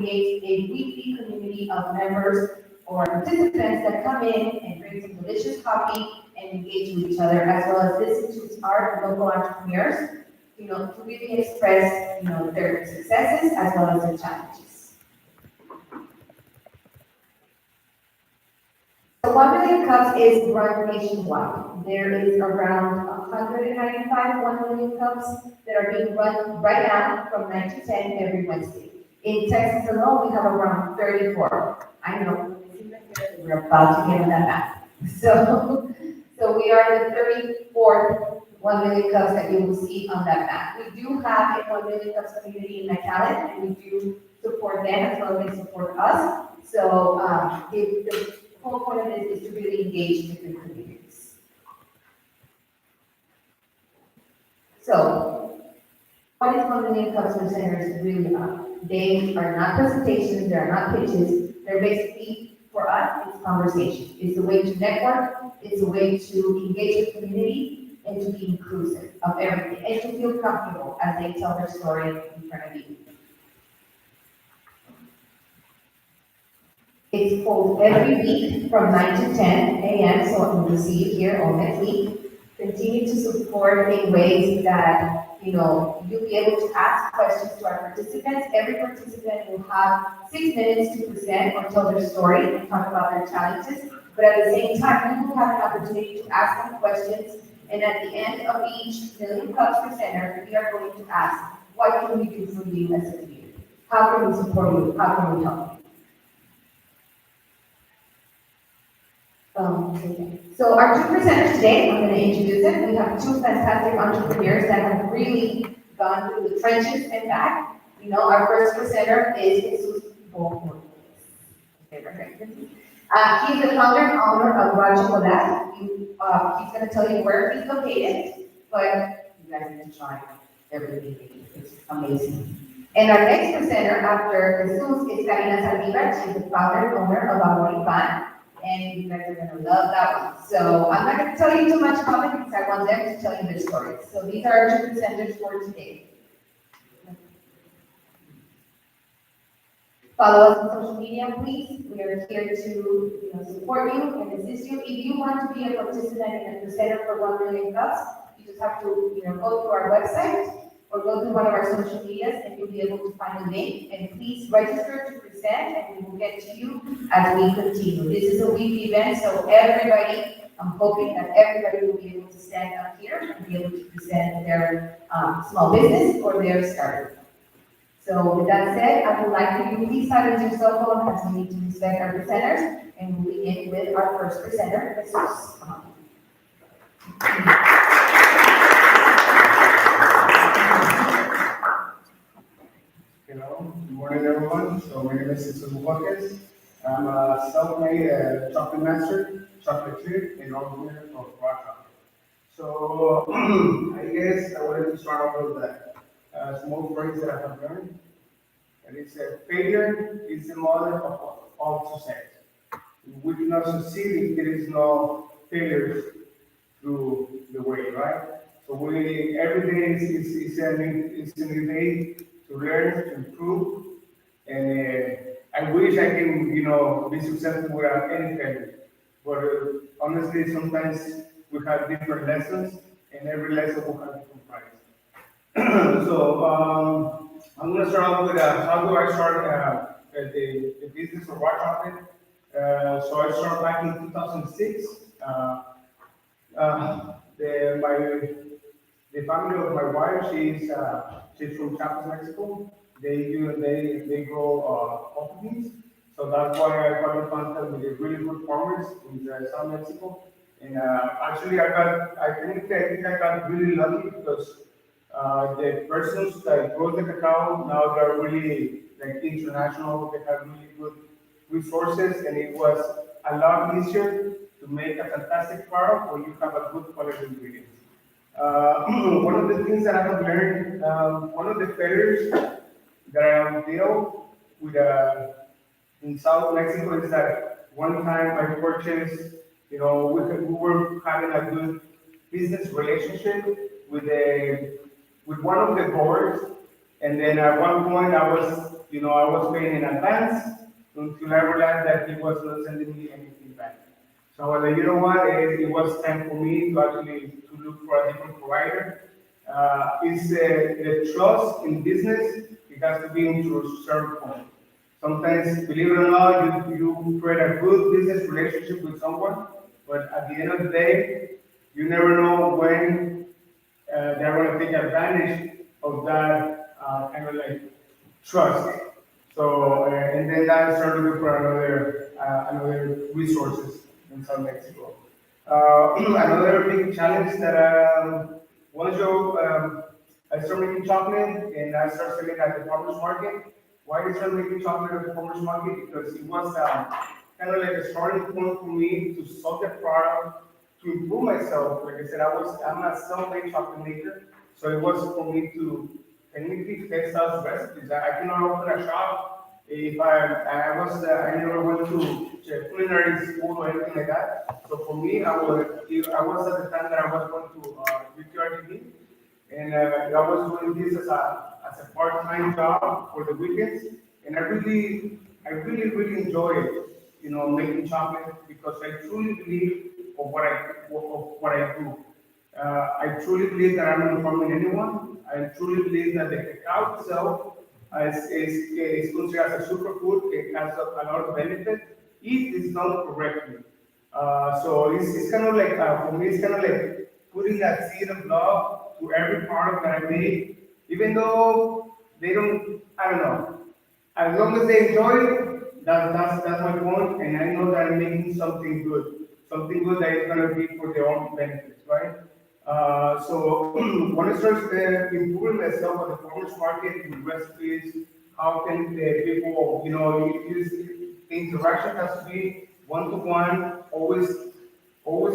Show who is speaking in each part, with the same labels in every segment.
Speaker 1: create a weekly community of members or participants that come in and bring some delicious coffee and engage with each other, as well as listen to our local entrepreneurs, to really express, their successes as well as their challenges. So 1 million cups is run nationwide. There is around 195 1 million cups that are being run right now from 9 to 10 every Wednesday. In Texas alone, we have around 34. I know, we're about to get on that map. So we are the 34th 1 million cups that you will see on that map. We do have a 1 million cups community in McAllen, and we do support them as well as they support us. So the whole point of this is to really engage different communities. So, what is 1 million cups for centers really about? They are not presentations, they are not pitches, they're basically, for us, it's conversation. It's a way to network, it's a way to engage the community, and to be inclusive of everything, and to feel comfortable as they tell their story in front of you. It's pulled every week from 9 to 10 a.m., so we'll see you here all next week. Continue to support in ways that, you'll be able to ask questions to our participants. Every participant will have 6 minutes to present or tell their story and talk about their challenges. But at the same time, you will have an opportunity to ask them questions. And at the end of each Million Cups presenter, we are going to ask, what can we do for you as a community? How can we support you? How can we help you? So our two presenters today, I'm going to introduce them. We have two fantastic entrepreneurs that have really gone through the trenches and back. Our first presenter is Jesus. He's the founder and owner of Raw Chocolate. He's going to tell you where he's located, but you guys need to try everything. It's amazing. And our next presenter after Jesus is Karina Saldivar. She's the founder and owner of Amor y Pan. And you guys are going to love that one. So I'm not going to tell you too much about it because I want them to tell you their stories. So these are our two presenters for today. Follow us on social media, please. We are here to support you and assist you. If you want to be a participant and a presenter for 1 million cups, you just have to go to our website or go to one of our social medias and you'll be able to find a link. And please register to present and we will get to you as we continue. This is a weekly event, so everybody, I'm hoping that everybody will be able to stand up here and be able to present their small business or their startup. So with that said, I would like for you to please silence your cell phone as we need to respect our presenters, and we'll begin with our first presenter, Jesus.
Speaker 2: Hello, good morning everyone. So my name is Jesus Borges. I'm a self-made chocolate master, chocolatier, and owner of Raw Chocolate. So I guess I wanted to start off with a small phrase that I have learned. And it's failure is the mother of all success. We cannot succeed if there is no failures through the way, right? So every day is a new day to learn, to improve, and I wish I can, be successful without any failure. But honestly, sometimes we have different lessons, and every lesson will have different price. So I'm going to start off with how do I start the business of Raw Chocolate. So I started back in 2006. The family of my wife, she's from Chiapas, Mexico. They grow coffee beans, so that's why I got in contact with the really good farmers in South Mexico. And actually, I think I got really lucky because the persons that grow the cacao now they're really like international. They have really good resources, and it was a lot easier to make a fantastic product when you have a good quality ingredients. One of the things that I have learned, one of the failures that I have dealt with in South Mexico is that one time I purchased, we were having a good business relationship with one of the growers, and then at one point I was I was paying in advance until I realized that he was not sending me anything back. So I was like, you know what, it was time for me to actually to look for a different provider. It's the trust in business, it has to be into a certain point. Sometimes, believe it or not, you create a good business relationship with someone, but at the end of the day, you never know when they're going to take advantage of that kind of like trust. So, and then that started looking for another resources in South Mexico. Another big challenge that once I started making chocolate and I started selling at the farmers market. Why did I start making chocolate at the farmers market? Because it was kind of like a starting point for me to solve the product, to improve myself. Like I said, I'm a self-made chocolate maker, so it was for me to technically test out recipes. I cannot open a shop if I never went to culinary school or anything like that. So for me, I was at the time that I was going to UTRGV, and I was doing this as a part-time job for the weekends, and I really enjoy it, making chocolate because I truly believe of what I do. I truly believe that I'm not harming anyone. I truly believe that the cacao itself is considered as a superfood. It has a lot of benefit if it's done correctly. So it's kind of like, for me, it's kind of like putting that seed of love to every product that I make, even though they don't, I don't know. As long as they enjoy it, that's my point, and I know that I'm making something good that is gonna be for their own benefits, right? So when I start improving myself at the farmers market with recipes, how can the people, use the interaction has to be one to one, always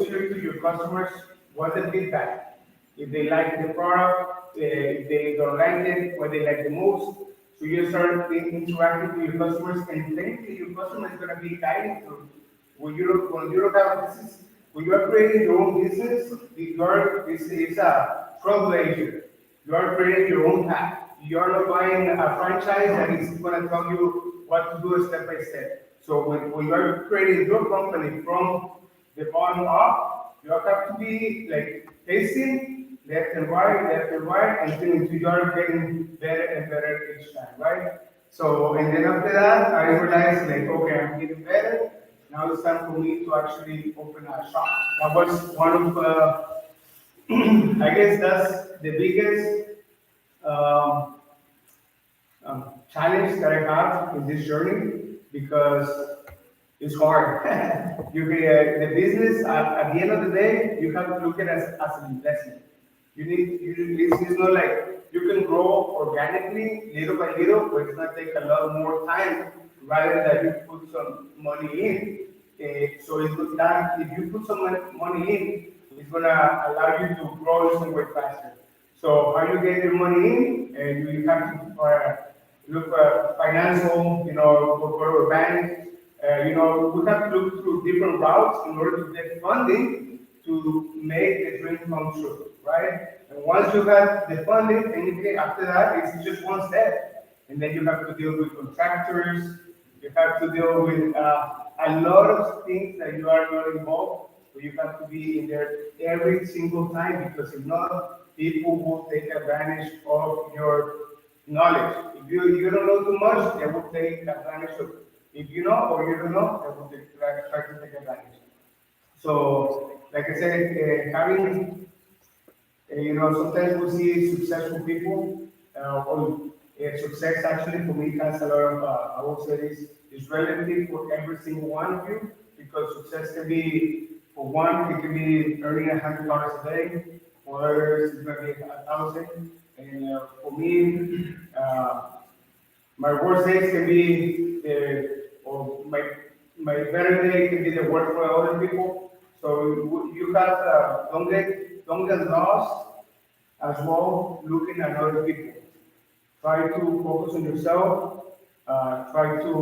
Speaker 2: hear to your customers what the feedback. If they like the product, if they don't like it, what they like the most. So you start interacting with your customers, and technically your customer is going to be guiding through. When you are creating your own business, it's a trailblazer. You are creating your own path. You are not buying a franchise that is going to tell you what to do step by step. So when you are creating your company from the bottom up, you have to be like tasting left and right, until you are getting better and better each time, right? So, and then after that, I realized like, okay, I'm getting better. Now it's time for me to actually open a shop. That was one of, I guess that's the biggest um, challenge that I have in this journey because it's hard. The business at the end of the day, you have to look at it as an investment. It's not like you can grow organically little by little, but it's gonna take a lot more time rather than you put some money in. So it's good that if you put some money in, it's gonna allow you to grow somewhere faster. So how you get your money in, you have to look at financial, go to a bank. We have to look through different routes in order to get funding to make the dream come true, right? And once you have the funding, anything after that, it's just one step. And then you have to deal with contractors, you have to deal with a lot of things that you are not involved, so you have to be in there every single time because if not, people will take advantage of your knowledge. If you don't know too much, they will take advantage of it. If you know or you don't know, they will try to take advantage. So, like I said, having, sometimes we see successful people, or success actually for me has a lot of, I would say is relative for every single one of you, because success can be, for one, it can be earning $100 a day, for others, it's going to be 1,000. And for me, my worst days can be, or my better day can be the work for other people. So you have don't get lost as well looking at other people. Try to focus on yourself. Try to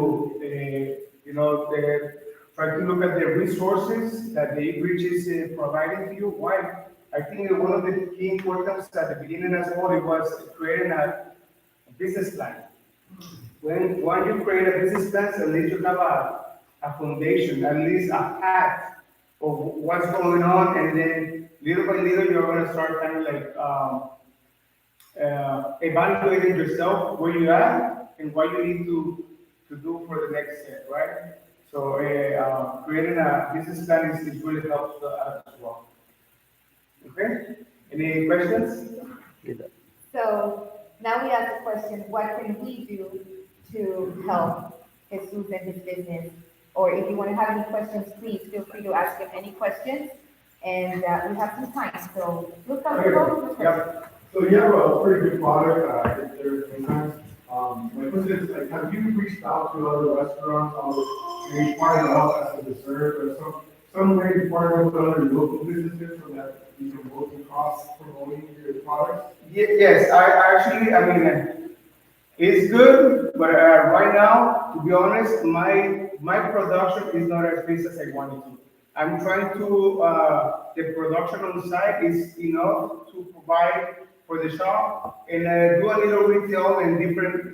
Speaker 2: try to look at the resources that the bridge is providing to you. Why? I think that one of the key importance at the beginning as well it was creating a business plan. when you create a business plan, at least you have a foundation, at least a path of what's going on, and then little by little you're gonna start kind of like evaluating yourself where you are and what you need to do for the next step, right? So creating a business plan is really helps as well. Okay? Any questions?
Speaker 1: So now we ask the question, what can we do to help Jesus and his business? Or if you want to have any questions, please feel free to ask him any questions. And we have some time, so look up the phone.
Speaker 2: Yep.
Speaker 3: So you have a pretty good product, there's sometimes, my question is, like, have you reached out to other restaurants, maybe partner up as a dessert, or some way to partner with other local businesses so that you can work across promoting your products?
Speaker 2: Yes, I actually, I mean, it's good, but right now, to be honest, my production is not as big as I wanted to. I'm trying to, the production on site is enough to provide for the shop and do a little retail in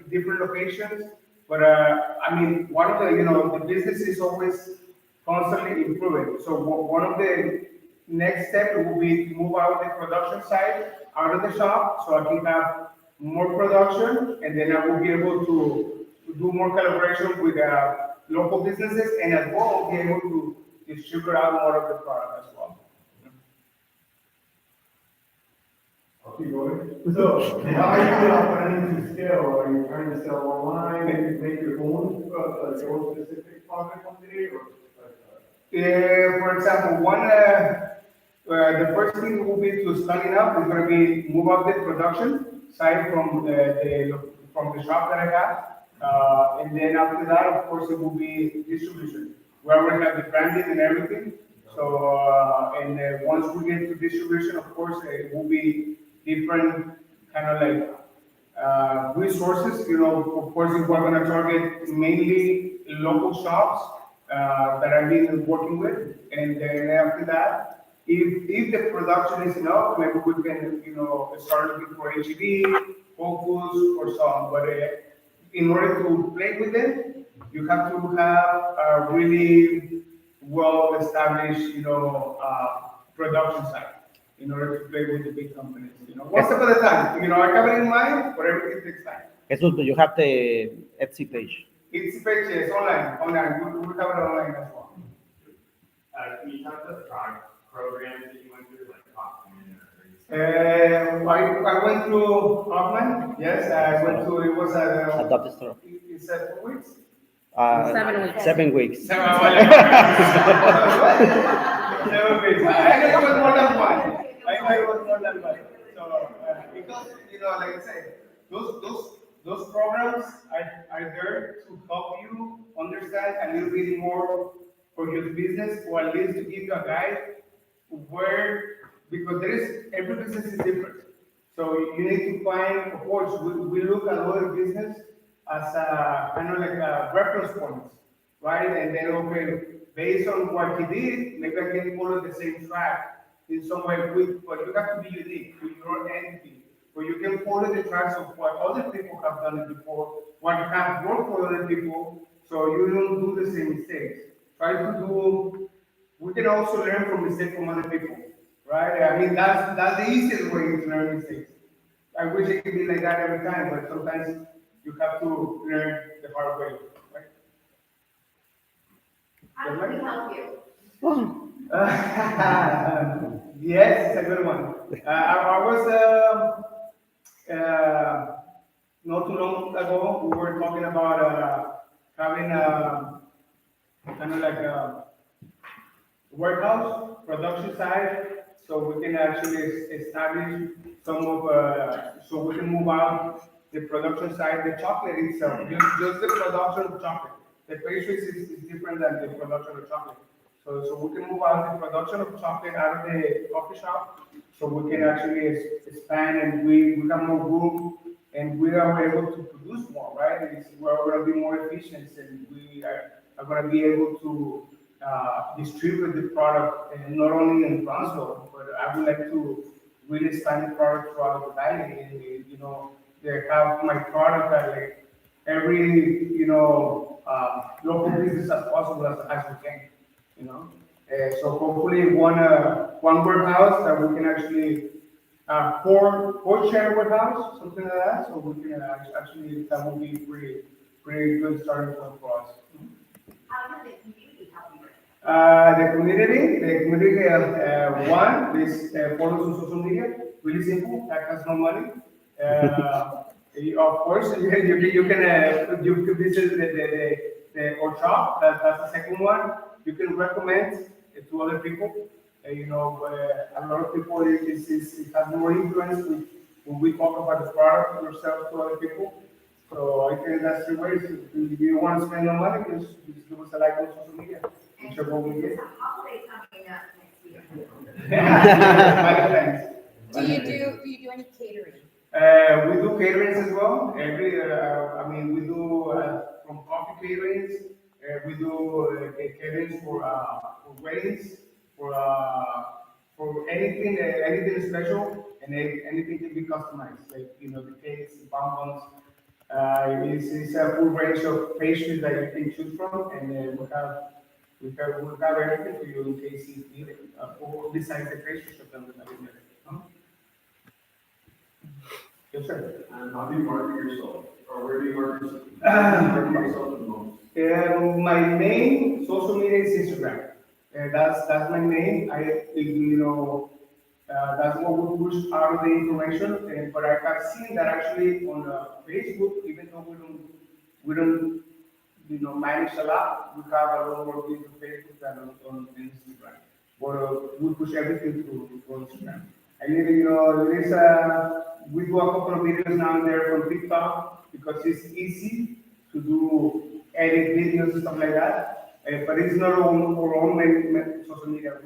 Speaker 2: different locations. But I mean, one of the, the business is always constantly improving. So one of the next step will be to move out the production side out of the shop so I can have more production, and then I will be able to do more collaboration with local businesses, and as well be able to distribute out more of the product as well.
Speaker 3: I'll keep going. So, how are you planning to scale? Are you trying to sell online and make your own specific product one day, or?
Speaker 2: For example, the first thing will be to starting up is going to be move out the production side from the shop that I have, and then after that, of course, it will be distribution. We already have the branding and everything. So, once we get to distribution, of course, it will be different kind of like resources. Of course, we're going to target mainly local shops that I've been working with, and then after that, if the production is enough, maybe we can start looking for HEB, Whole Foods, or so on. But in order to play with it, you have to have a really well established production site in order to play with the big companies. One step at a time. I have it in mind, but everything takes time.
Speaker 4: Jesus, do you have the Etsy page?
Speaker 2: It's page is online. We have it online as well.
Speaker 5: Can you talk about the product programs that you went through, like Hoffman
Speaker 2: I went through Hoffman. Yes, I went through. It was
Speaker 4: Adopt store.
Speaker 2: It's 2 weeks.
Speaker 4: 7 weeks. 7 weeks.
Speaker 2: 7 weeks. I know it was more than one. So because like I said, those programs are there to help you understand a little bit more for your business, or at least to give you a guide because every business is different. So you need to find, of course, we look at other business as a kind of like a reference points, right? And then, okay, based on what he did, maybe I can follow the same track in some way, but you have to be unique to your entity. But you can follow the tracks of what other people have done it before, what have worked for other people, so you don't do the same mistakes. We can also learn from mistakes from other people, right? I mean, that's the easiest way to learn mistakes. I wish it could be like that every time, but sometimes you have to learn the hard way, right?
Speaker 1: How can we help you?
Speaker 2: Yes, it's a good one. I was not too long ago. We were talking about having kind of like a warehouse production side, so we can actually establish some of so we can move out the production side, the chocolate itself, just the production of chocolate. The pastries is different than the production of chocolate. So we can move out the production of chocolate out of the coffee shop, so we can actually expand, and we have more room, and we are able to produce more, right? We're going to be more efficient, and we are going to be able to distribute the product, and not only in Brownsville, but I would like to really expand the product throughout the valley, and they have my product at like every, local business as possible as we can, you know. So hopefully one warehouse that we can actually, four share warehouse, something like that, so we can actually, that would be pretty good starting point for us.
Speaker 1: How does the community help you?
Speaker 2: One is follows on social media, really simple, that has no money. Of course, you can visit our shop, that's the second one. You can recommend it to other people. A lot of people, it has more influence when we talk about the product ourselves to other people. So I think that's the way. If you want to spend no money, just give us a like on social media. And share what we get.
Speaker 1: There's a holiday coming up next year.
Speaker 2: Do
Speaker 1: Do you do any catering?
Speaker 2: We do caterings as well. We do from coffee caterings. We do caterings for weddings, for anything special, and anything can be customized, like the cakes, the bonbons. It's a full range of pastries that you can choose from, and we have everything for you in case you need it. Besides the pastries of them that we make. Yes, sir.
Speaker 3: And how do you market yourself? Or where do you market yourself the most?
Speaker 2: My main social media is Instagram. That's my main. That's what we push out of the information. But I have seen that actually on Facebook, even though we don't manage a lot, we have a lot more views on Facebook than on Instagram. But we push everything through Instagram. And we do a couple of videos now and there from TikTok because it's easy to do edit videos and stuff like that. But it's not our own social media.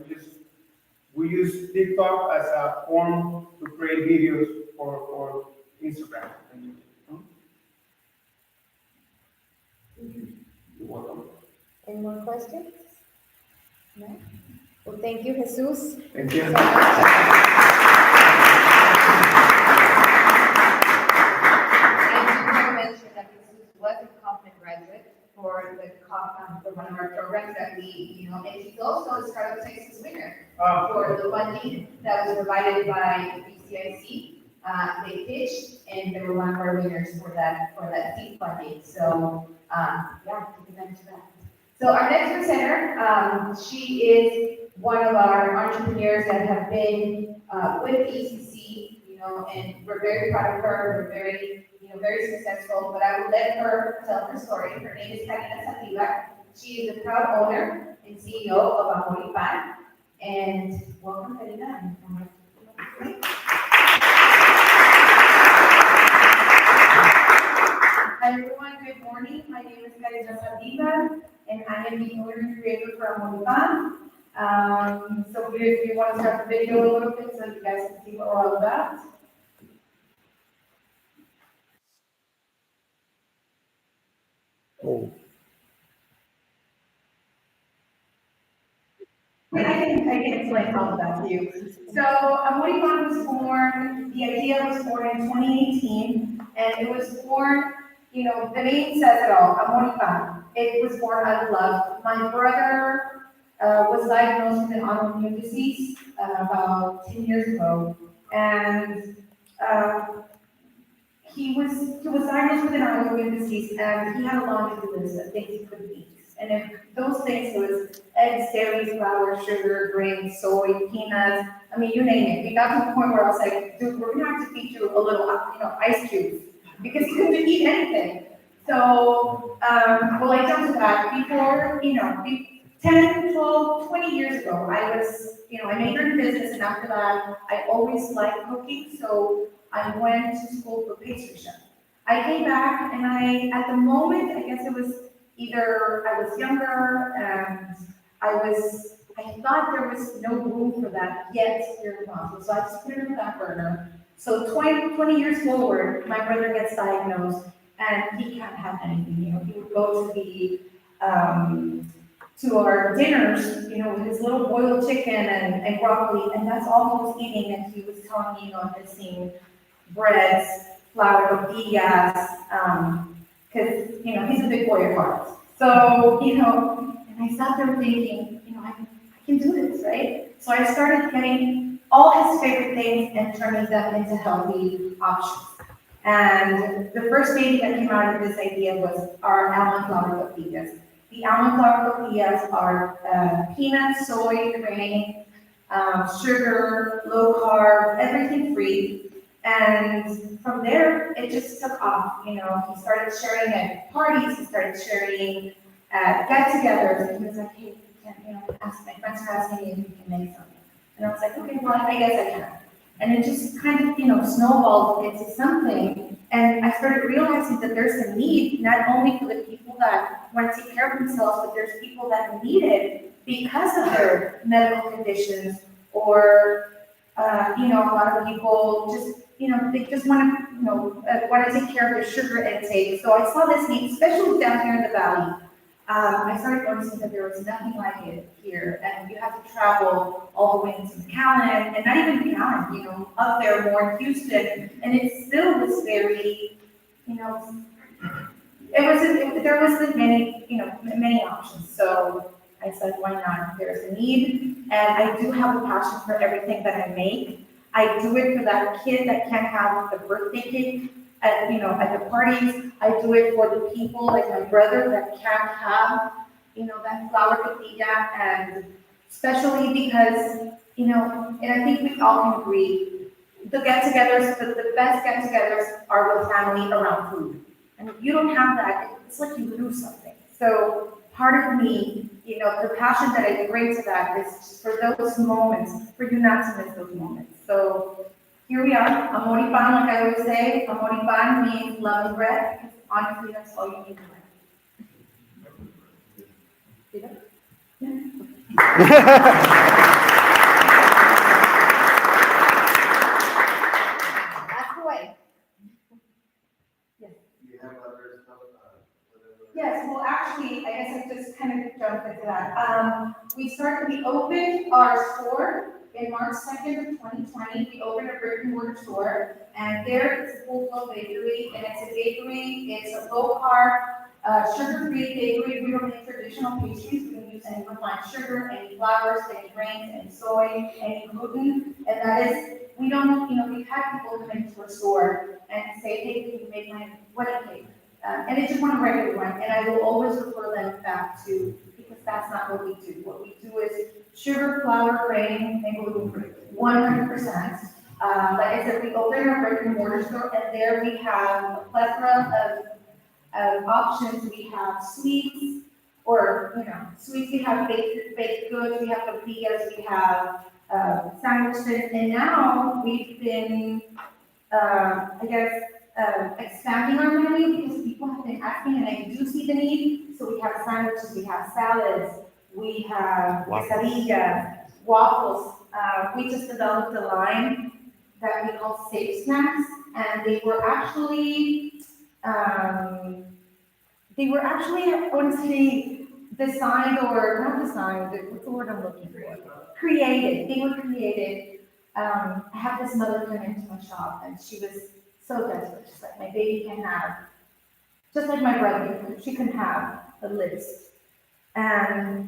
Speaker 2: We use TikTok as a form to create videos for Instagram.
Speaker 3: You're welcome.
Speaker 1: Any more questions? No? Well, thank you, Jesus.
Speaker 2: Thank you.
Speaker 1: So much. That Jesus was a Kaufman graduate for one of our programs that we, and he's also a Startup Texas winner for the funding that was provided by BCIC. They pitched, and they were one of our winners for that seed funding. So, take advantage of that. So our next presenter, she is one of our entrepreneurs that have been with ECC, and we're very proud of her. We're very successful, but I will let her tell her story. Her name is Karina Sativa. She is the proud owner and CEO of Amor y Pan. And welcome, Karina. Hi, everyone. Good morning. My name is Karina Sativa, and I am the owner and creator for Amor y Pan. So if you want to start the video a little bit so you guys can see what we're all about.
Speaker 4: Oh,
Speaker 1: I can explain all of that to you. So, Amor y Pan was born, the idea was born in 2018, and it was born, the name says it all, Amor y Pan. It was born out of love. My brother was diagnosed with an autoimmune disease about 10 years ago, and he was diagnosed with an autoimmune disease, and he had a laundry list of things he couldn't eat. And if those things was eggs, dairy, flour, sugar, grains, soy, peanuts, you name it. We got to the point where I was like, dude, we're gonna have to feed you a little, ice cubes, because he couldn't eat anything. So, I jumped to that. Before, 10, 12, 20 years ago, I was, I majored in business, and after that, I always liked cooking, so I went to school for pastry chef. I came back, and at the moment, I guess it was either I was younger, and I thought there was no room for that yet here in Brownsville, so I just put it on the back burner. So 20 years forward, my brother gets diagnosed, and he can't have anything, he would go to our dinners, with his little boiled chicken and broccoli, and that's all he was eating, and he was telling me, missing breads, flour tortillas, because, he's a big boy at heart. So, and I sat there thinking, I can do this, right? So I started getting all his favorite things and turning them into healthy options. And the first baby that came out of this idea was our almond flour tortillas. The almond flour tortillas are peanut, soy, grain, sugar, low carb, everything free. And from there, it just took off. He started sharing at parties, he started sharing at get-togethers, and he was like, hey, my friends are asking me if you can make something. And I was like, okay, well, I guess I can. And it just kind of, snowballed into something. And I started realizing that there's a need, not only for the people that want to take care of themselves, but there's people that need it because of their medical conditions, or, a lot of people just, they just want to take care of their sugar intake. So I saw this need, especially down here in the valley. I started noticing that there was nothing like it here, and you have to travel all the way into McAllen, and not even McAllen, up there more in Houston, and it still was very, there wasn't many options. So I said, why not? There's a need, and I do have a passion for everything that I make. I do it for that kid that can't have the birthday cake at the parties. I do it for the people like my brother that can't have, that flour tortilla, and especially because, and I think we all can agree, the get-togethers, the best get-togethers are with family around food. And if you don't have that, it's like you lose something. So part of me, the passion that I bring to that is just for those moments, for you not to miss those moments. So here we are, amor y pan, like I always say. Amor y pan means love and bread, because honestly, that's all you need in life. That's the way. Yes.
Speaker 3: You have other stuff,
Speaker 1: Yes, well, actually, I guess I just kind of jumped into that. We opened our store in March 2nd of 2020. We opened a brick and mortar store, and there it's a full-flow bakery, and it's a bakery, it's a low-carb, sugar-free bakery. We don't make traditional pastries. We don't use any refined sugar, any flours, any grains, any soy, any gluten, and that is, we don't, we've had people come into our store and say, hey, can you make my wedding cake? And they just want a regular one, and I will always refer them back to, because that's not what we do. What we do is sugar, flour, grain, and gluten-free, 100%. Like I said, we open our brick and mortar store, and there we have a plethora of options. We have sweets, sweets. We have baked goods. We have tortillas. We have sandwiches, and now we've been, expanding our menu because people have been asking, and I do see the need. So we have sandwiches, we have salads, we have quesadillas, waffles. We just developed a line that we call Safe Snacks, and they were actually, I want to say, designed, or not designed, what's the word I'm looking for? Created. They were created. I had this mother come into my shop, and she was so desperate. She's like, my baby can have, just like my brother, she can have a list. And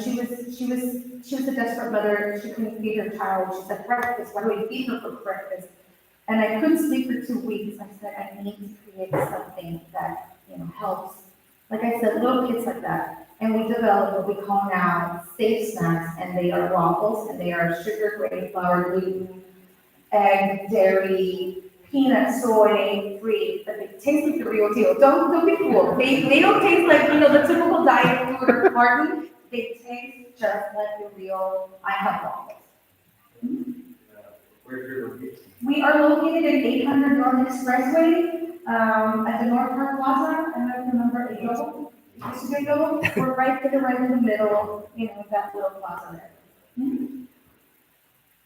Speaker 1: she was a desperate mother. She couldn't feed her child. She said, breakfast. Why do we feed her for breakfast? And I couldn't sleep for 2 weeks. I said, I need to create something that helps. Like I said, little kids like that. And we developed what we call now Safe Snacks, and they are waffles, and they are sugar, grain, flour, gluten, egg, dairy, peanut, soy free, but they taste like the real deal. Don't be fooled. They don't taste like the typical diet food or carton. They taste just like the real I have waffles.
Speaker 3: Where's your location?
Speaker 1: We are located at 800 North Expressway at the North Park Plaza. I don't remember Ago. We're right in the middle, that little plaza there. Mm-hmm.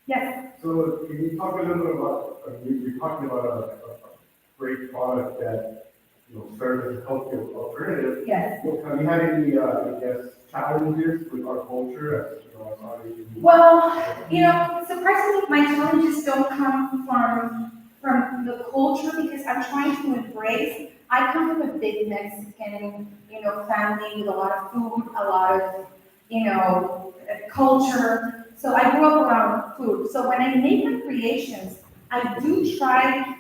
Speaker 1: Yes.
Speaker 3: So can you talk a little bit about, you're talking about a great product that, serves as a healthy alternative.
Speaker 1: Yes.
Speaker 3: Well, have you had any, challenges with our culture as,
Speaker 1: Well, surprisingly, my challenges don't come from from the culture because I'm trying to embrace. I come from a big Mexican, family with a lot of food, a lot of, culture. So I grew up around food. So when I make my creations, I do try,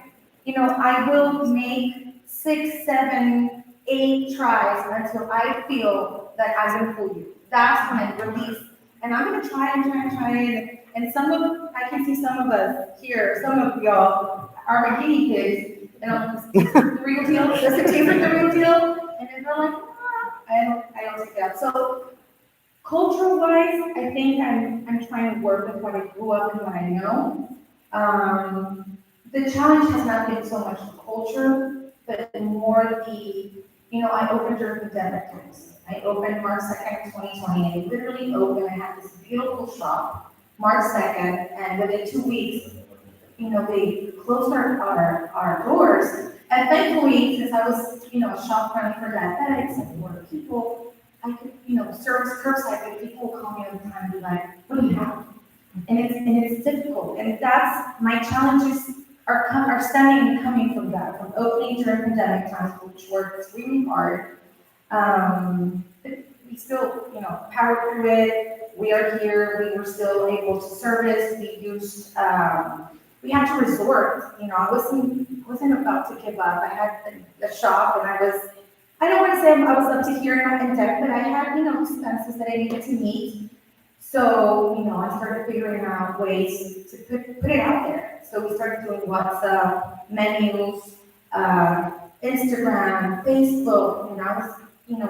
Speaker 1: I will make 6, 7, 8 tries until I feel that I can fool you. That's when I release. And I'm gonna try and try and try and I can see some of us here, some of y'all are my guinea pigs. The real deal, does it taste like the real deal? And then they're like, I don't take that. So cultural wise, I think I'm trying to work with what I grew up and what I know. The challenge has not been so much the culture, but more I opened during pandemic times. I opened March 2nd, 2020. I literally opened, I had this beautiful shop, March 2nd, and within 2 weeks, they closed our doors. And thankfully, since I was, a shop friendly for diabetics and for people, I could, service curbside, but people will call me all the time and be like, what do you have? And it's difficult. And that's my challenges are stemming and coming from that, from opening during pandemic times, which worked extremely hard. But we still, powered through it. We are here. We were still able to service. We had to resort. I wasn't about to give up. I had a shop, and I don't want to say I was up to here in debt, but I had, expenses that I needed to meet. So, I started figuring out ways to put it out there. So we started doing WhatsApp, menus, Instagram, Facebook, and I was,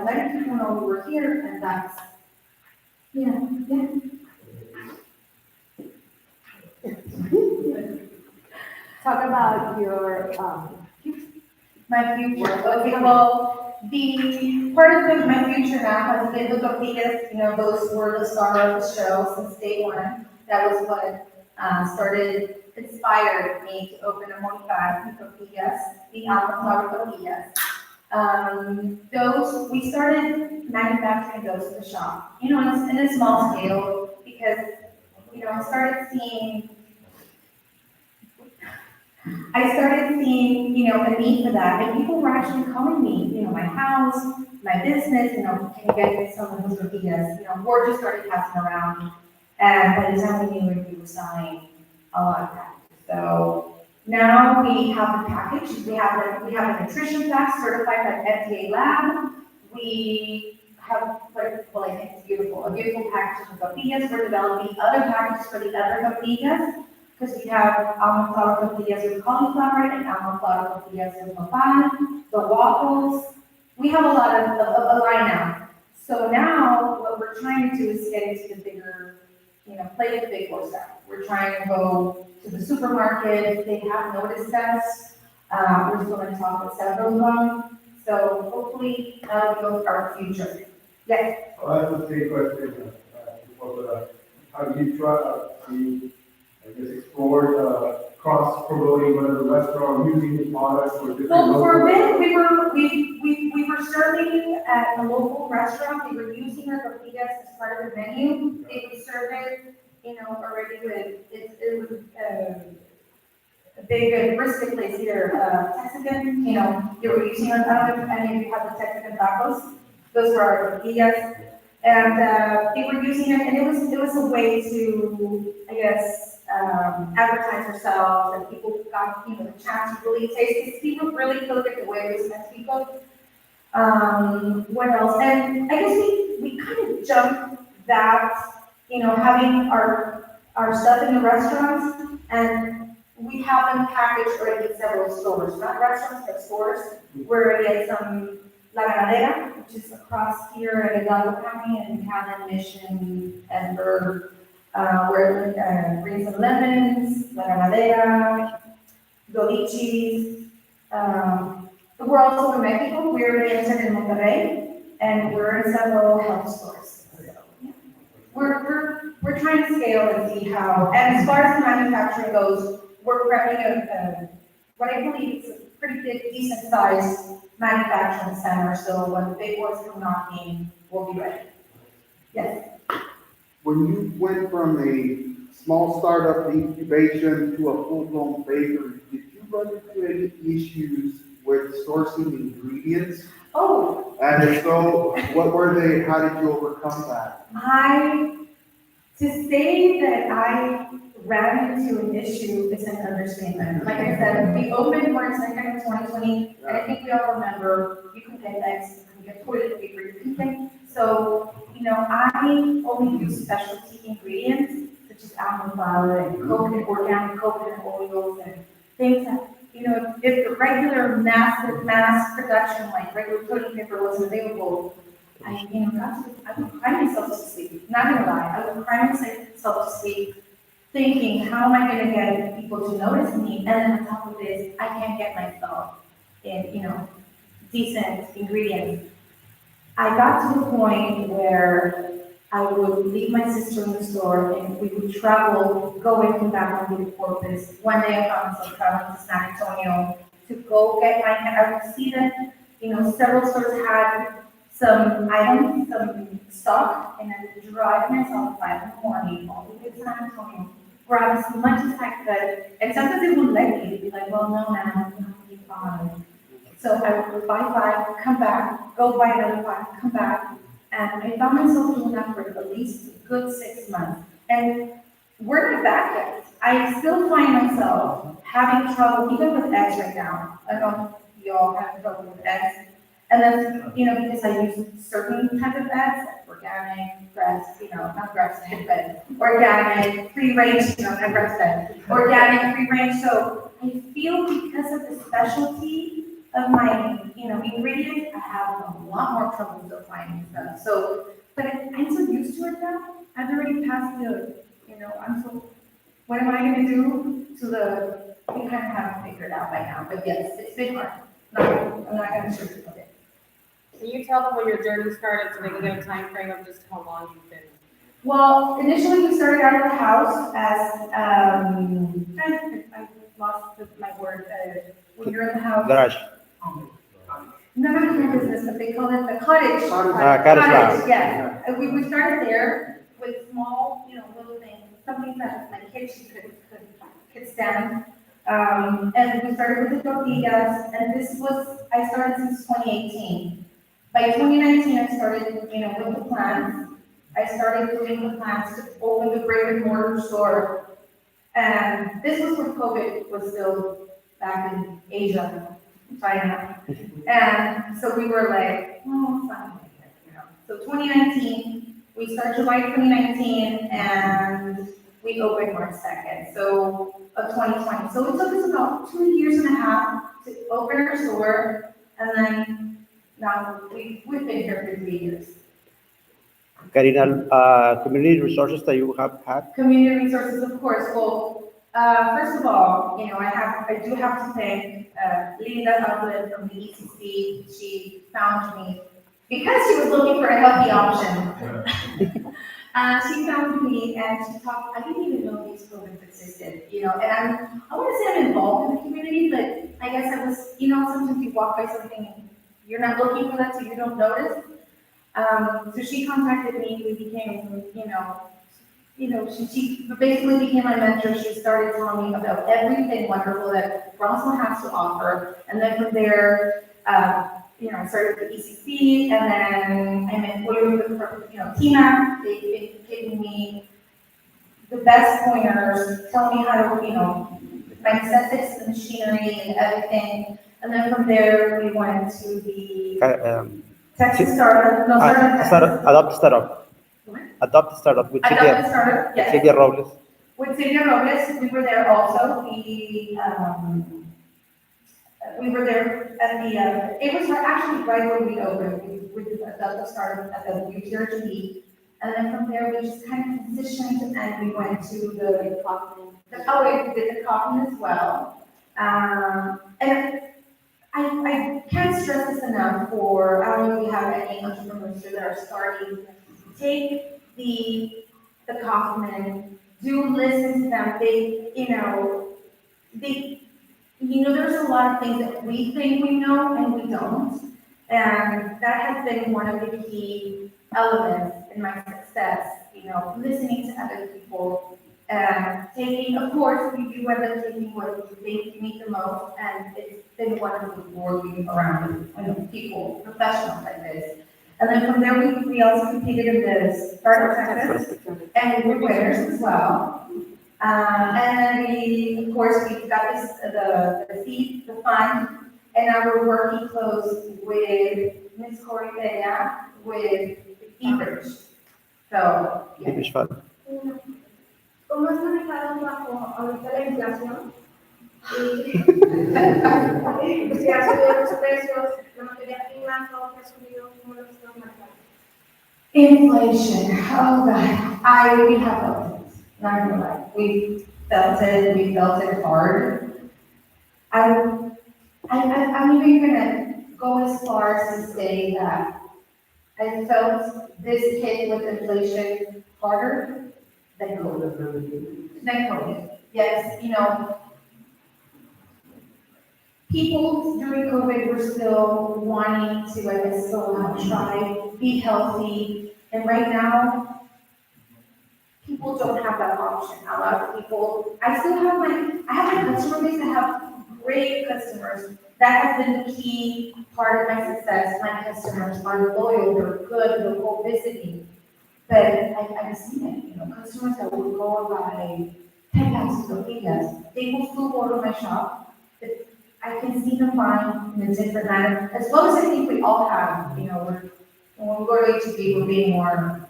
Speaker 1: letting people know we were here, and that's, yeah.
Speaker 6: Talk about your,
Speaker 1: My future, okay, well, the part of my future now has been the tortillas, those were the star of the show since day one. That was what inspired me to open a Modified tortillas, the avocado tortillas. We started manufacturing those in the shop, in a small scale, because, I started seeing, a need for that, and people were actually calling me, my house, my business, can you get some of those tortillas, word just started passing around, and by the time we knew it, we were selling a lot of that. So now we have the package, we have a nutrition pack certified by FDA lab, we have, well, I think it's beautiful, a beautiful package of tortillas, we're developing other packages for the other tortillas, because we have almond flour tortillas with cauliflower and almond flour tortillas with nopal, the waffles. We have a lot of a line now. So now what we're trying to do is get into the bigger, play with the big horse now. We're trying to go to the supermarket if they have noticed us. We're still going to talk with several of them. So hopefully that'll be our future. Yes.
Speaker 3: Well, that's the same question. Have you tried, I guess explored cross-promoting whether the restaurant using the products or different?
Speaker 1: Well, for a bit, we were serving at a local restaurant. We were using our tortillas as part of the menu. They would serve it, already with it was a big brisket place here, Texican. They were using our, I don't know if any of you have the Texican tacos. Those were our tortillas, and they were using it, and it was a way to, I guess, advertise ourselves, and people got, the chance to really taste it. People really cook it the way it was meant to be cooked. What else? And I guess we kind of jumped that, having our stuff in the restaurants, and we have them packaged already in several stores, not restaurants, but stores. We're already at some La Ganadera, which is across here in Hidalgo County, and Canon, Mission, and Burr. We're bringing some lemons, La Ganadera, Dolichis. We're also in Mexico. We're already entered in Monterrey, and we're in several health stores. So, yeah. We're trying to scale and see how. And as far as the manufacturing goes, we're prepping what I believe is a pretty big, decent sized manufacturing center. So when the big ones come knocking, we'll be ready. Yes.
Speaker 2: When you went from a small startup incubation to a full-blown bakery, did you run into any issues with sourcing ingredients?
Speaker 1: Oh,
Speaker 2: And if so, what were they, how did you overcome that?
Speaker 1: to say that I ran into an issue is an understatement. Like I said, we opened March 2nd of 2020, and I think we all remember, you can get eggs, you can get toilet paper, you can get, so, I only use specialty ingredients, such as almond flour and coconut, organic coconut oils and things that, if the regular mass production, like regular toilet paper wasn't available, I would cry myself to sleep. Not gonna lie, I would cry myself to sleep, thinking, how am I gonna get people to notice me? And then on top of this, I can't get myself in, decent ingredients. I got to the point where I would leave my sister in the store and we would travel, go and come back on the Corpus. One day I found myself traveling to San Antonio to go get I would see that, several stores had some items, some stock, and I would drive myself 5 in the morning all the way to San Antonio, grab as much as I could, and sometimes they wouldn't let me, they'd be like, well, no, ma'am, you have to be fine. So I would buy 5, come back, go buy another 5, come back, and I found myself doing that for at least a good 6 months. And we're not back yet. I still find myself having trouble, even with eggs right now. I don't know if you all have trouble with eggs. And then, because I use certain type of eggs, like organic, not grass-fed, but organic, free-range, not grass-fed, organic, free-range. So I feel because of the specialty of my, ingredients, I have a lot more trouble still finding stuff. So, but I'm so used to it now. I've already passed what am I going to do we kind of have it figured out by now. But yes, it's been hard. I'm not going to sugarcoat it.
Speaker 7: Can you tell them when your journey started so they can get a time frame of just how long you've been?
Speaker 1: Well, initially we started out of the house as, I lost my word, when you're in the house.
Speaker 4: Garage.
Speaker 1: No, not my business, but they call it the cottage.
Speaker 4: Cottage house.
Speaker 1: Yes. And we started there with small, little things, something that my kids could stand. And we started with the tortillas, and I started since 2018. By 2019, I started, with the plans. I started doing the plans to open the brick and mortar store. And this was when COVID was still back in Asia, China. And so we were like, oh, it's not like that, So 2019, we started July 2019, and we opened March 2nd, of 2020. So it took us about 2 years and a half to open our store, and then now we've been here for 3 years.
Speaker 4: Karina, community resources that you have had?
Speaker 1: Community resources, of course. Well, first of all, I do have to thank Linda Outlet from the ECC. She found me because she was looking for a healthy option. She found me and she talked. I didn't even know these programs existed, and I want to say I'm involved in the community, but I guess I was, sometimes you walk by something and you're not looking for that, so you don't notice. So she contacted me. We became, she basically became my mentor. She started telling me about everything wonderful that Brownsville has to offer. And then from there, I started with ECC, and then I'm employed with, TMAC. They've been giving me the best pointers, telling me how to, my necessities, the machinery, and everything. And then from there, we went to the Texas startup. No,
Speaker 4: Adopt Startup.
Speaker 1: What?
Speaker 4: Adopt Startup with
Speaker 1: Adopt
Speaker 4: Silvia.
Speaker 1: Startup, yes.
Speaker 4: Silvia Robles.
Speaker 1: With Silvia Robles, we were there also. We were there at the, it was actually right when we opened. We did Adopt Startup at the UTRGV. And then from there, we just kind of transitioned and we went to the Kaufman. We did the Kaufman as well. And I can't stress this enough I don't know if you have any entrepreneurs that are starting, take the Kaufman, do listen to them. There's a lot of things that we think we know and we don't. And that has been one of the key elements in my success, listening to other people taking, of course, we end up taking what they need the most, and it's been wonderful working around, people, professionals like this. And then from there, we also competed in the Startup Texas, and we were winners as well. And we, of course, we got this, the seed, the fund, and now we're working close with Ms. Corey Peña with Ebridge. So, yeah.
Speaker 4: English fund.
Speaker 6: ¿Cómo has manejado bajo ahorita la inflación? Se ha subido los precios, la materia prima, todo que ha subido, ¿cómo lo estás manejando?
Speaker 1: Inflation, oh God, we have felt it, not gonna lie, we felt it hard. I'm even gonna go as far as to say that I felt this hit with inflation harder than COVID. Yes, people during COVID were still wanting to, I guess, go out, try, be healthy, and right now, people don't have that option. A lot of people, I have my customer base, I have great customers. That has been the key part of my success. My customers are loyal, they're good, they'll go visit me. But I've seen it, customers that will go and buy 10 packs of tortillas, they will still go to my shop. But I can see them buying in a different manner, as well as I think we all have, when we go to HEB, we're being more,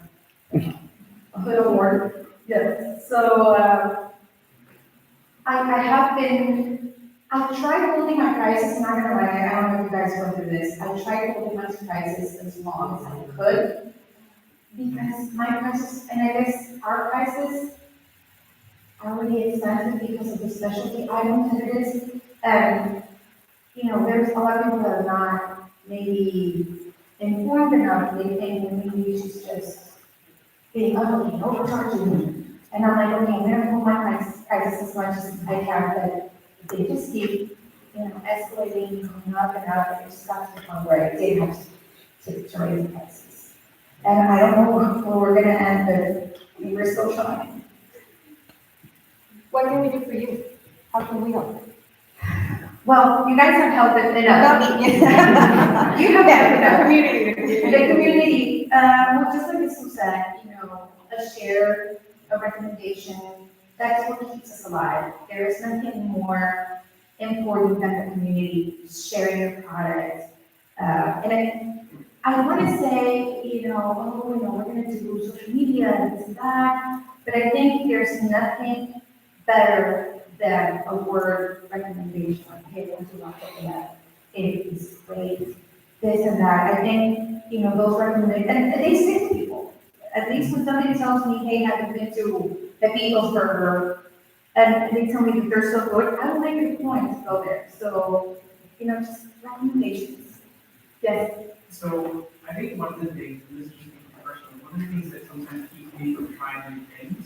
Speaker 1: a little more, yeah. So, I've tried holding my prices, not gonna lie, I don't know if you guys went through this, I tried holding my prices as long as I could, because my prices, and I guess our prices are really expensive because of the specialty items that it is. And, there's a lot of people that are not maybe informed enough, they think maybe she's just being ugly, overcharging. And I'm like, okay, I'm gonna hold my prices as much as I can, but they just keep, escalating, going up and up, and it just got to the point where I did have to raise the prices. And I don't know where we're gonna end, but we're still trying.
Speaker 6: What can we do for you? How can we help?
Speaker 1: Well, you guys have helped it enough. You have helped enough. The community, well, just like Ms. said, a share, a recommendation, that's what keeps us alive. There is nothing more important than the community sharing your product. And I want to say, we're going to do social media and this and that, but I think there's nothing better than a word recommendation. Hey, what's your that? It is great, this and that. I think, those recommendations, and they stick to people. At least when somebody tells me, hey, have you been to the Beatles Burger? And they tell me that they're so good, I will make it a point to go there. So, just recommendations. Yes.
Speaker 8: So I think one of the things, and this is just me personally, one of the things that sometimes keeps me from trying new things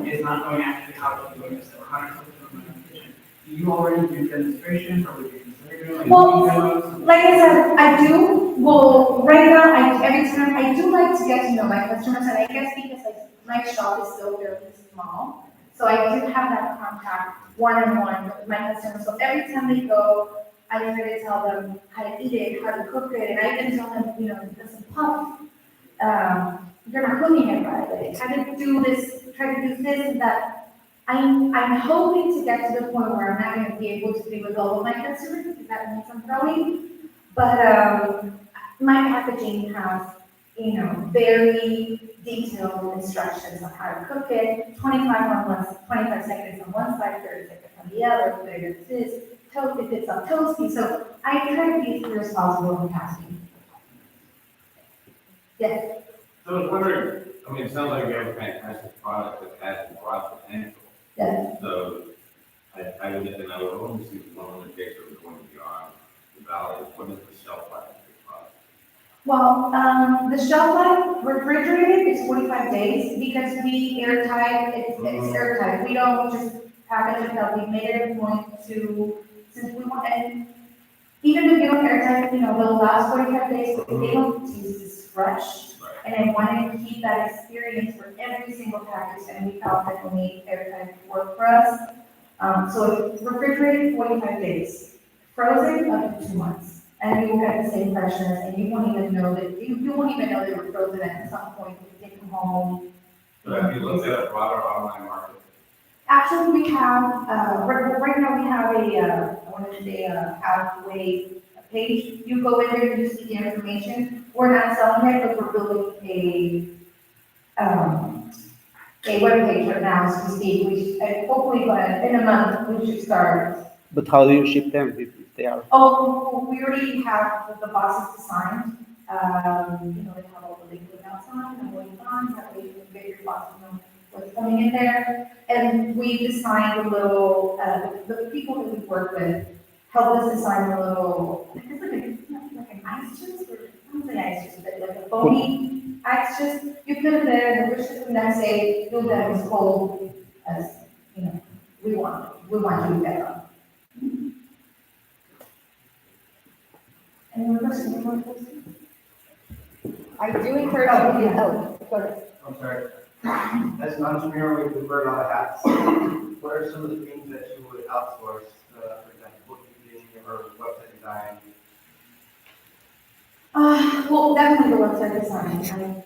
Speaker 8: is not knowing actually how to do it, or how to cook them in the kitchen. Do you already do demonstrations, or would you consider doing
Speaker 1: Well, like I said, I do. Well, right now, every time I do like to get to know my customers, and I guess because my shop is still fairly small, so I do have that contact one-on-one with my customers. So every time they go, I try to tell them how to eat it, how to cook it, and I even tell them, there's a puff. You're not cooking it right. How to do this, try to do this and that. I'm hoping to get to the point where I'm not going to be able to be with all of my customers because that means I'm growing. But my packaging has, very detailed instructions on how to cook it. 25 seconds on one side, 30 seconds on the other. Whether it's this, toast if it's on toasty. So I try to be as responsible in passing. Yes.
Speaker 9: So I was wondering, it sounds like you have a fantastic product that has broad potential.
Speaker 1: Yes.
Speaker 9: So I would only see one of the days that we're going beyond the valley. What is the shelf life of your product?
Speaker 1: Well, the shelf life refrigerated is 45 days because we airtight, it's airtight. We don't just package it up. We made it a point to, since we want, and even if you don't airtight, they'll last 45 days, but they don't use this fresh. and I wanted to keep that experience for every single package, and we felt that we made every time work for us. So it's refrigerated 45 days, frozen up to 2 months, and you will get the same freshness, and you won't even know that, you won't even know they were frozen at some point, you take them home.
Speaker 9: But have you looked at a broader online market?
Speaker 1: Actually, we have, right now we have I want to say a halfway page. You go in there, you see the information. We're not selling it, but we're building a webpage right now, as we speak. Hopefully, in a month, we should start.
Speaker 4: But how do you ship them if they are?
Speaker 1: Oh, we already have the boxes designed. They have all the liquid outside and what you want, that way you can get your box, what's coming in there. And we designed a little, the people that we work with helped us design a little, it's like an ice chest, or, I don't say ice chest, but like a foamy ice chest. You put it there, and the system that say, feel that it's cold, as, we want you to get up. Any more questions?
Speaker 7: I do encourage
Speaker 1: Oh,
Speaker 7: you.
Speaker 1: yeah, go ahead.
Speaker 10: I'm sorry. As an entrepreneur, we wear a lot of hats. What are some of the things that you would outsource, for example, bookkeeping or website design?
Speaker 1: Well, definitely the website design. I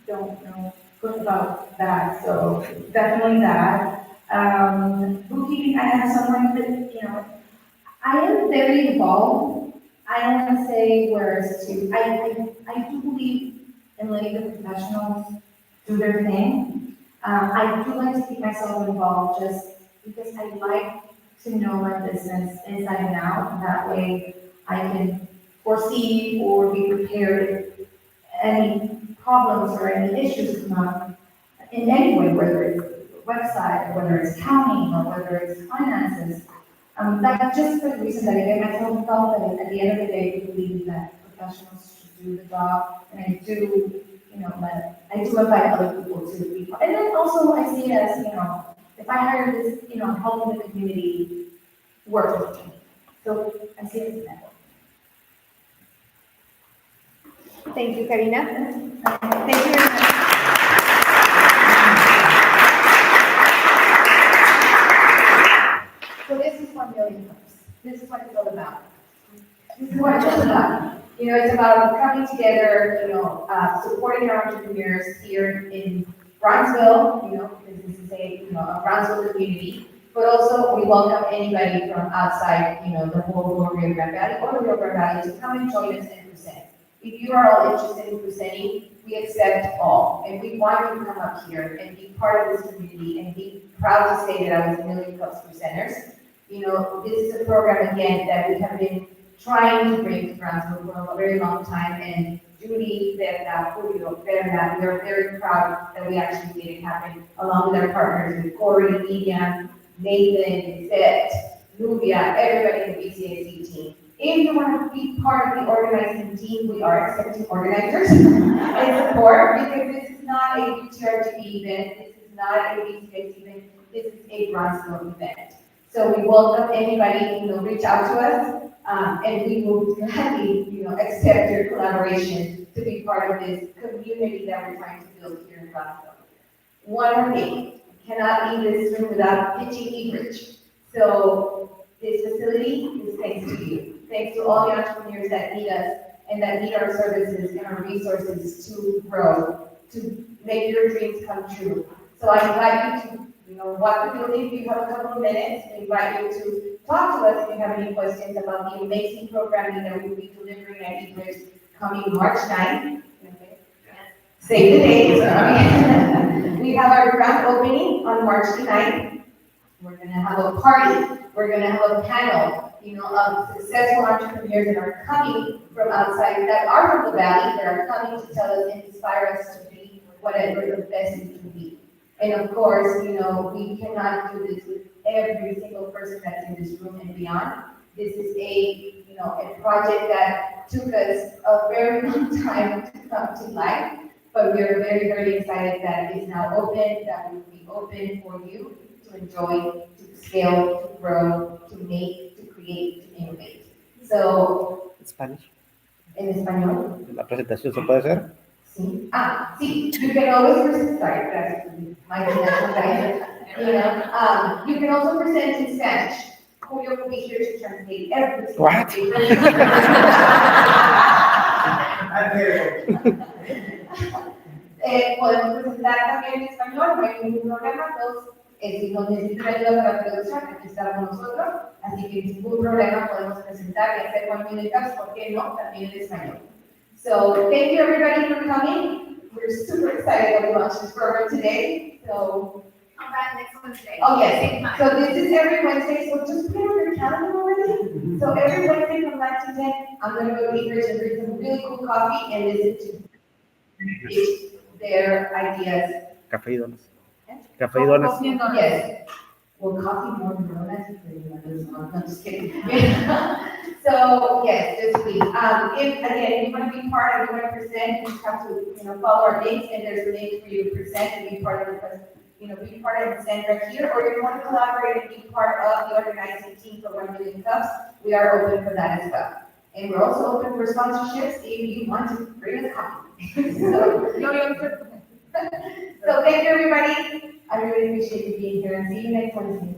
Speaker 1: don't know good about that, so definitely that. Bookkeeping, I have someone that, I am very involved. I don't want to say where it's to, I do believe in letting the professionals do their thing. I do like to keep myself involved just because I like to know my business inside and out. And that way I can foresee or be prepared if any problems or any issues come up in any way, whether it's website, or whether it's accounting, or whether it's finances. That's just for the reason that I get myself involved, and at the end of the day, I believe that professionals should do the job, and I do, I do invite other people to be part. And then also I see it as, if I hire this, helping the community work with me. So I see it as a network.
Speaker 7: Thank you, Karina.
Speaker 1: Thank you very much. So this is 1 million cups. This is what it's all about. This is what it's all about. It's about coming together, supporting our entrepreneurs here in Brownsville, because this is a Brownsville community, but also we welcome anybody from outside, the whole Rio Grande Valley or the Rio Grande Valley to come and join us and present. If you are all interested in presenting, we accept all, and we want you to come up here and be part of this community and be proud to say that I was a Million Cups presenters. This is a program, again, that we have been trying to bring to Brownsville for a very long time, and Judy, Berta, Julio, Berta, we are very proud that we actually made it happen, along with our partners, with Corey, Miriam, Nathan, Seth, Nubia, everybody in the BCAC team. If you want to be part of the organizing team, we are accepting organizers and support, because this is not a UTRGV event, this is not a BCAC event, this is a Brownsville event. So we welcome anybody, reach out to us, and we will gladly, accept your collaboration to be part of this community that we're trying to build here in Brownsville. One more thing, cannot leave this room without pitching Ebridge. So this facility is thanks to you. Thanks to all the entrepreneurs that need us and that need our services and our resources to grow, to make your dreams come true. So I invite you to walk the building. If you have a couple of minutes, we invite you to talk to us if you have any questions about the amazing programming that we will be delivering at Ebridge coming March 9th. Okay. Save the date. Sorry. We have our grand opening on March 9th. We're going to have a party. We're going to have a panel, of successful entrepreneurs that are coming from outside, that are from the valley, that are coming to tell us and inspire us to be whatever the best we can be. And of course, we cannot do this with every single person that's in this room and beyond. This is a project that took us a very long time to come to life, but we are very, very excited that it is now open, that we will be open for you to enjoy, to scale, to grow, to make, to create, to innovate. So,
Speaker 4: Spanish.
Speaker 1: en español.
Speaker 4: La presentación se puede hacer.
Speaker 1: Sí. Sí, you can always present, sorry, that's my international guy. You can also present in Spanish. Julio will be here to translate every single
Speaker 4: What?
Speaker 1: paper. Podemos presentar también en español, no hay ningún problema, todos, si nos necesitan ayuda para traducción, aquí estamos nosotros, así que sin ningún problema podemos presentar y hacer one minute cups, ¿por qué no? También en español. So, thank you everybody for coming. We're super excited to launch this program today, so.
Speaker 6: I'm back next Wednesday.
Speaker 1: Oh,
Speaker 6: Same
Speaker 1: yes,
Speaker 6: time.
Speaker 1: so this is every Wednesday, so just put it on your calendar already. So every Wednesday from 9 to 10, I'm gonna go to Eagers and drink some really cool coffee and listen to pitch their ideas.
Speaker 4: Café y donas. Café y donas.
Speaker 1: Yes. Well, coffee more than donuts, I'm just kidding. So, yes, just please, if, again, you wanna be part of, you wanna present, you just have to, follow our links, and there's a link for you to present and be part of the, be part of the stand right here, or if you wanna collaborate and be part of the organizing team for 1 Million Cups, we are open for that as well. And we're also open for sponsorships if you want to bring a copy. So thank you, everybody. I really appreciate you being here, and see you next Wednesday.